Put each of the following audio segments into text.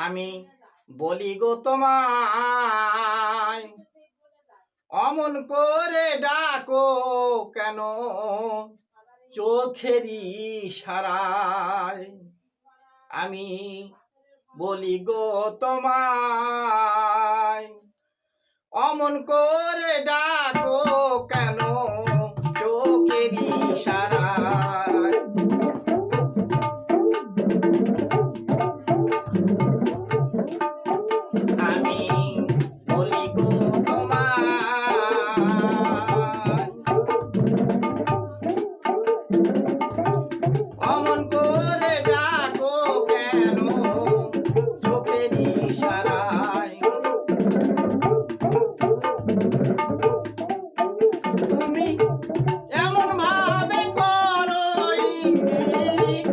আমি বলি গো তোমায়, অমন করে ডাকো কেন চোখেরই ইশারায়। আমি বলি গো তোমায়, অমন করে ডাকো কেন চোখেরই ইশারায়। আমি বলি গো তোমায়, অমন করে ডাকো কেন চোখের ইশারায়। তুমি এমন ভাবে করো ইঙ্গিত,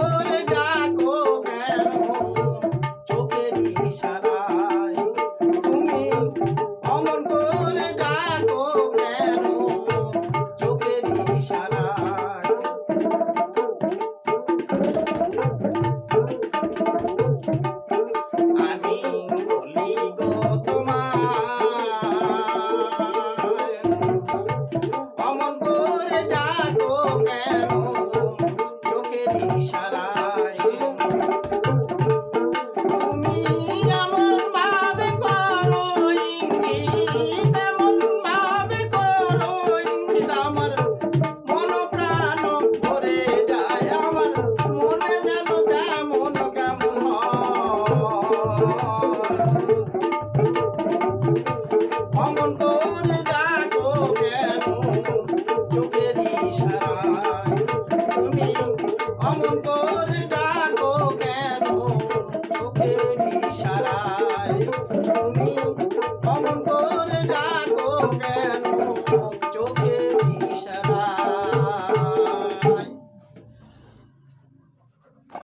করে ডাকো কেন চোখের ইশারায় তুমি অমন করে ডাকো কেন চোখের ইশারায় আমি বলি গো তোমায় অমন করে ডাকো কেন চোখের ইশারায় তুমি এমন ভাবে করো ইঙ্গিত এমন ভাবে করো ইঙ্গিত আমার মন প্রাণ ভরে যায় আমার মনে যেন কেমন কেমন অমন করে ডাকো কেন চোখের ইশারায় তুমি অমন করে ডাকো কেন চোখের ইশারায় তুমি অমন করে ডাকো কেন